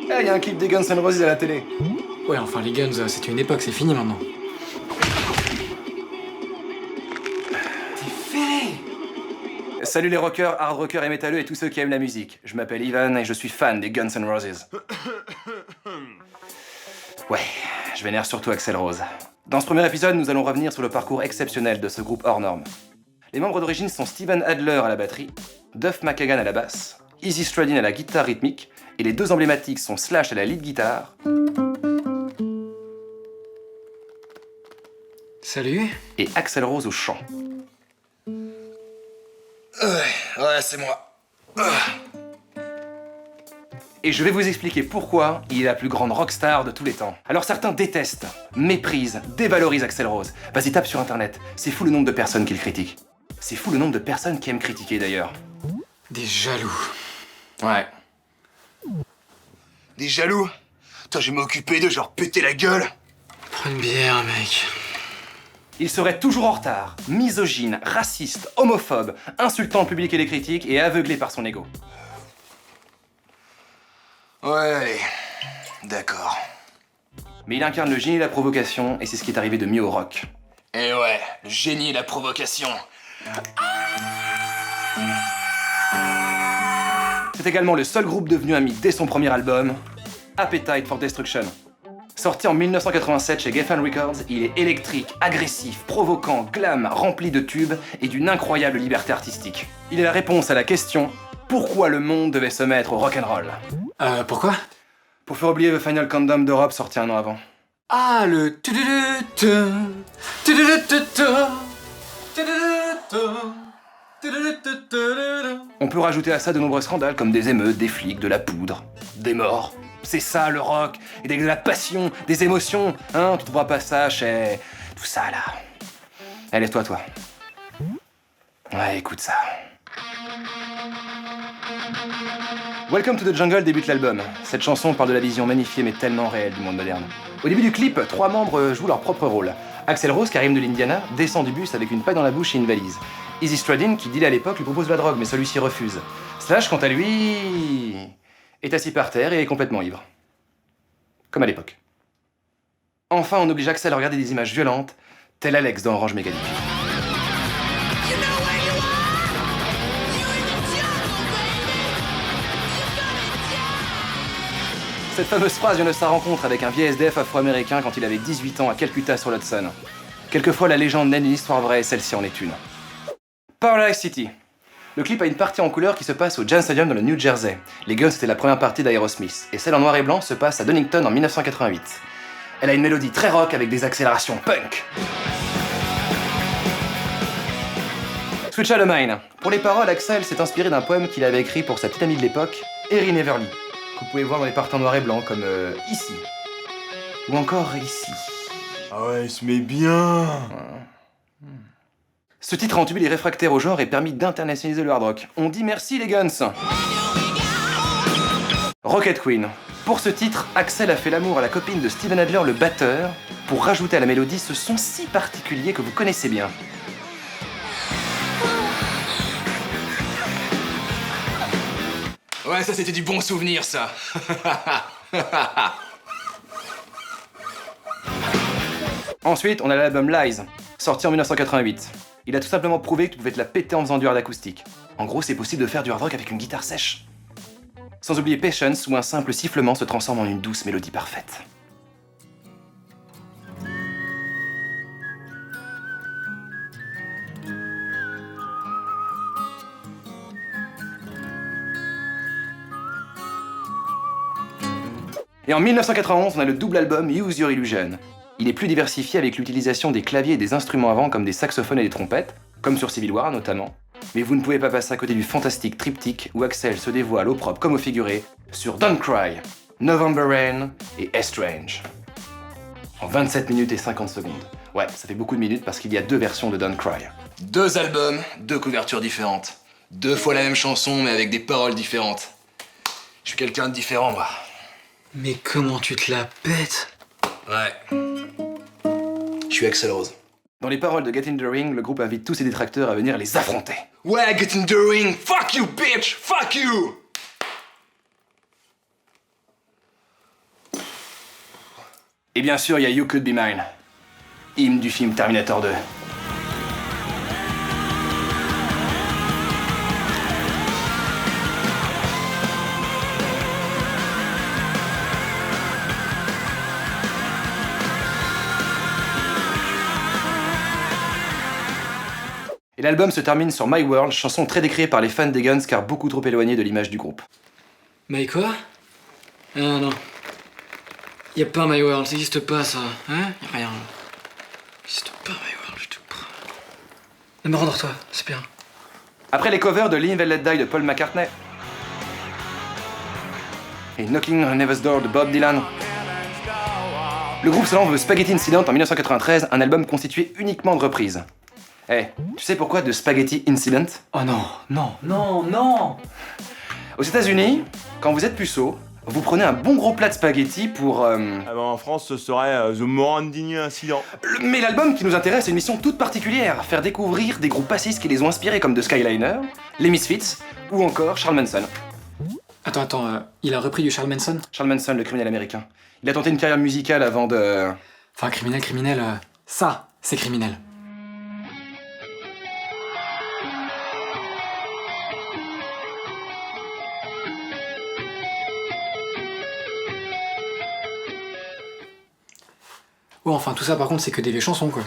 Eh, y a un clip des Guns N' Roses à la télé. Ouais, enfin les Guns, c'était une époque, c'est fini maintenant. T'es ferré! Salut les rockers, hard rockers et métalleux et tous ceux qui aiment la musique. Je m'appelle Ivan et je suis fan des Guns N' Roses. Ouais, je vénère surtout Axl Rose. Dans ce premier épisode, nous allons revenir sur le parcours exceptionnel de ce groupe hors norme. Les membres d'origine sont Steven Adler à la batterie, Duff McKagan à la basse, Izzy Stradlin à la guitare rythmique, et les deux emblématiques sont Slash à la lead guitare Salut? et Axl Rose au chant. Ouais, c'est moi. Et je vais vous expliquer pourquoi il est la plus grande rockstar de tous les temps. Alors certains détestent, méprisent, dévalorisent Axl Rose. Vas-y, tape sur internet, c'est fou le nombre de personnes qui le critiquent. C'est fou le nombre de personnes qui aiment critiquer d'ailleurs. Des jaloux. Ouais. Des jaloux? Toi, je vais m'occuper de genre péter la gueule. Prends une bière, mec. Il serait toujours en retard, misogyne, raciste, homophobe, insultant le public et les critiques et aveuglé par son ego. Ouais, allez. D'accord. Mais il incarne le génie de la provocation et c'est ce qui est arrivé de mieux au rock. Et ouais, le génie et la provocation. C'est également le seul groupe devenu un mythe dès son premier album, Appetite for Destruction. Sorti en 1987 chez Geffen Records, il est électrique, agressif, provoquant, glam, rempli de tubes et d'une incroyable liberté artistique. Il est la réponse à la question « Pourquoi le monde devait se mettre au rock'n'roll ?» Pourquoi? Pour faire oublier The Final Countdown d'Europe sorti un an avant. Ah, le... On peut rajouter à ça de nombreux scandales comme des émeutes, des flics, de la poudre, des morts. C'est ça le rock, et de la passion, des émotions, hein, tu trouveras pas ça chez... tout ça là. Allez, toi. Ouais, écoute ça. Welcome to the Jungle débute l'album. Cette chanson parle de la vision magnifiée mais tellement réelle du monde moderne. Au début du clip, 3 membres jouent leur propre rôle. Axl Rose, qui arrive de l'Indiana, descend du bus avec une paille dans la bouche et une valise. Izzy Stradlin, qui dealait à l'époque, lui propose de la drogue, mais celui-ci refuse. Slash, quant à lui, est assis par terre et est complètement ivre. Comme à l'époque. Enfin, on oblige Axl à regarder des images violentes, tel Alex dans Orange Mécanique. Cette fameuse phrase vient de sa rencontre avec un vieil SDF afro-américain quand il avait 18 ans à Calcutta sur l'Hudson. Quelquefois, la légende naît d'une histoire vraie et celle-ci en est une. Paradise City. Le clip a une partie en couleur qui se passe au Giant Stadium dans le New Jersey. Les Guns c'était la première partie d'Aerosmith, et celle en noir et blanc se passe à Donington en 1988. Elle a une mélodie très rock avec des accélérations punk. Switch à le Mine. Pour les paroles, Axl s'est inspiré d'un poème qu'il avait écrit pour sa petite amie de l'époque, Erin Everly, que vous pouvez voir dans les parties en noir et blanc comme ici. Ou encore ici. Ah ouais, il se met bien. Ce titre a entubé les réfractaires au genre et permis d'internationaliser le hard rock. On dit merci les Guns. Rocket Queen. Pour ce titre, Axl a fait l'amour à la copine de Steven Adler, le batteur, pour rajouter à la mélodie ce son si particulier que vous connaissez bien. Ouais, ça c'était du bon souvenir, ça. Ensuite, on a l'album Lies, sorti en 1988. Il a tout simplement prouvé que tu pouvais te la péter en faisant du hard acoustique. En gros, c'est possible de faire du hard rock avec une guitare sèche. Sans oublier Patience, où un simple sifflement se transforme en une douce mélodie parfaite. Et en 1991, on a le double album Use Your Illusion. Il est plus diversifié avec l'utilisation des claviers et des instruments avant comme des saxophones et des trompettes, comme sur Civil War notamment. Mais vous ne pouvez pas passer à côté du fantastique triptyque où Axl se dévoile au propre comme au figuré sur Don't Cry, November Rain et Estrange. En 27 minutes et 50 secondes. Ouais, ça fait beaucoup de minutes parce qu'il y a 2 versions de Don't Cry. 2 albums, 2 couvertures différentes. 2 fois la même chanson mais avec des paroles différentes. Je suis quelqu'un de différent, moi. Mais comment tu te la pètes? Ouais. Je suis Axl Rose. Dans les paroles de Get in the Ring, le groupe invite tous ses détracteurs à venir les affronter. Ouais, Get in the Ring! Fuck you, bitch! Fuck you! Et bien sûr, il y a You Could Be Mine, hymne du film Terminator 2. Et l'album se termine sur My World, chanson très décriée par les fans des Guns car beaucoup trop éloignée de l'image du groupe. Mais quoi? Non, non. Y'a pas My World, ça existe pas ça. Hein? Y'a rien. Existe pas My World, je te prends. Non mais rendors-toi, c'est bien. Après les covers de Live and Let Die de Paul McCartney et Knocking on Heaven's Door de Bob Dylan, le groupe se lance The Spaghetti Incident en 1993, un album constitué uniquement de reprises. Eh, tu sais pourquoi de Spaghetti Incident? Oh non, non, non, non! Aux États-Unis, quand vous êtes puceau, vous prenez un bon gros plat de spaghetti pour. Ah bah en France, ce serait The Morandini Incident. Mais l'album qui nous intéresse est une mission toute particulière, faire découvrir des groupes bassistes qui les ont inspirés comme The Skyliner, les Misfits ou encore Charles Manson. Attends, il a repris du Charles Manson? Charles Manson, le criminel américain. Il a tenté une carrière musicale avant de. Enfin, criminel, ça, c'est criminel. Ouais, enfin, tout ça, par contre, c'est que des vieilles chansons, quoi.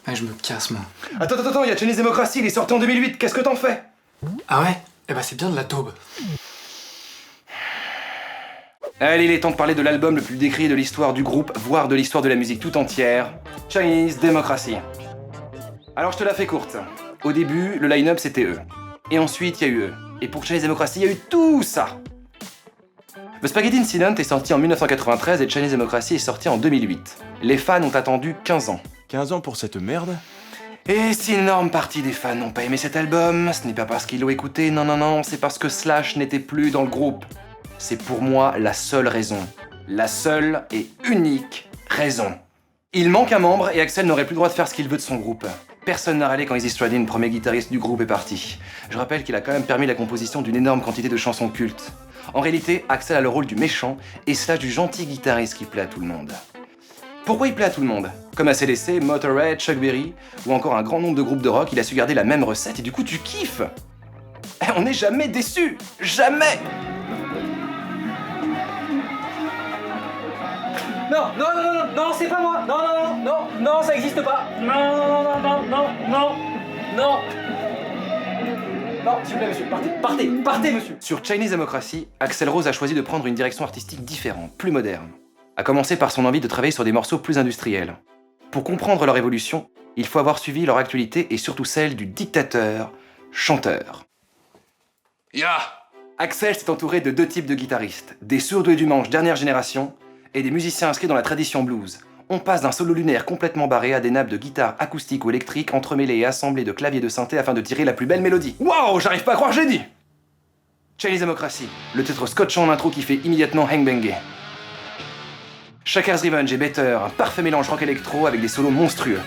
Ouais, je me casse, moi. Attends, il y a Chinese Democracy, il est sorti en 2008, qu'est-ce que t'en fais? Ah ouais? Eh bah, c'est bien de la taube. Allez, il est temps de parler de l'album le plus décrié de l'histoire du groupe, voire de l'histoire de la musique tout entière, Chinese Democracy. Alors je te la fais courte. Au début, le line-up c'était eux. Et ensuite, il y a eu eux. Et pour Chinese Democracy, il y a eu tout ça. The Spaghetti Incident est sorti en 1993 et Chinese Democracy est sorti en 2008. Les fans ont attendu 15 ans. 15 ans pour cette merde? Et si une énorme partie des fans n'ont pas aimé cet album, ce n'est pas parce qu'ils l'ont écouté, non, c'est parce que Slash n'était plus dans le groupe. C'est pour moi la seule raison. La seule et unique raison. Il manque un membre et Axl n'aurait plus le droit de faire ce qu'il veut de son groupe. Personne n'a râlé quand Izzy Stradlin, premier guitariste du groupe, est parti. Je rappelle qu'il a quand même permis la composition d'une énorme quantité de chansons cultes. En réalité, Axl a le rôle du méchant et Slash du gentil guitariste qui plaît à tout le monde. Pourquoi il plaît à tout le monde? Comme AC/DC, Motorhead, Chuck Berry ou encore un grand nombre de groupes de rock, il a su garder la même recette et du coup tu kiffes. On n'est jamais déçu, jamais. Non, c'est pas moi. Non, ça existe pas. Non. Non, s'il vous plaît, monsieur, partez, monsieur. Sur Chinese Democracy, Axl Rose a choisi de prendre une direction artistique différente, plus moderne. À commencer par son envie de travailler sur des morceaux plus industriels. Pour comprendre leur évolution, il faut avoir suivi leur actualité et surtout celle du dictateur, chanteur. Axl s'est entouré de deux types de guitaristes, des sourds-doués du manche dernière génération et des musiciens inscrits dans la tradition blues. On passe d'un solo lunaire complètement barré à des nappes de guitare acoustique ou électrique entremêlées et assemblées de claviers de synthé afin de tirer la plus belle mélodie. Waouh, j'arrive pas à croire que j'ai dit! Chinese Democracy, le titre scotchant en intro qui fait immédiatement hang-banger. Shakers Revenge et Better, un parfait mélange rock électro avec des solos monstrueux.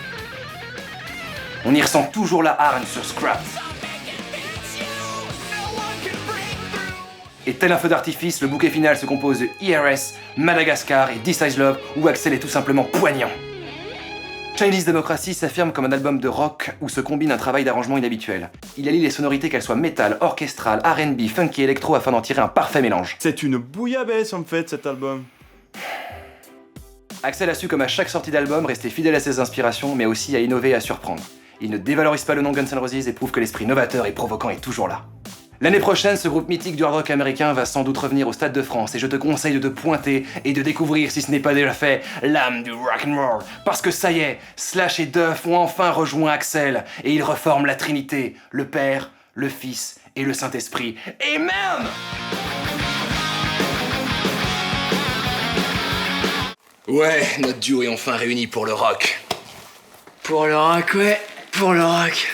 On y ressent toujours la hargne sur Scraps. Et tel un feu d'artifice, le bouquet final se compose de IRS, Madagascar et This Is Love, où Axl est tout simplement poignant. Chinese Democracy s'affirme comme un album de rock où se combine un travail d'arrangement inhabituel. Il allie les sonorités qu'elles soient métal, orchestral, R&B, funky, électro afin d'en tirer un parfait mélange. C'est une bouillabaisse en fait cet album. Axl a su comme à chaque sortie d'album rester fidèle à ses inspirations mais aussi à innover et à surprendre. Il ne dévalorise pas le nom Guns N' Roses et prouve que l'esprit novateur et provoquant est toujours là. L'année prochaine, ce groupe mythique du hard rock américain va sans doute revenir au Stade de France et je te conseille de te pointer et de découvrir, si ce n'est pas déjà fait, l'âme du rock'n'roll. Parce que ça y est, Slash et Duff ont enfin rejoint Axl et ils reforment la Trinité, le Père, le Fils et le Saint-Esprit. Amen! Ouais, notre duo est enfin réuni pour le rock. Pour le rock, ouais, pour le rock.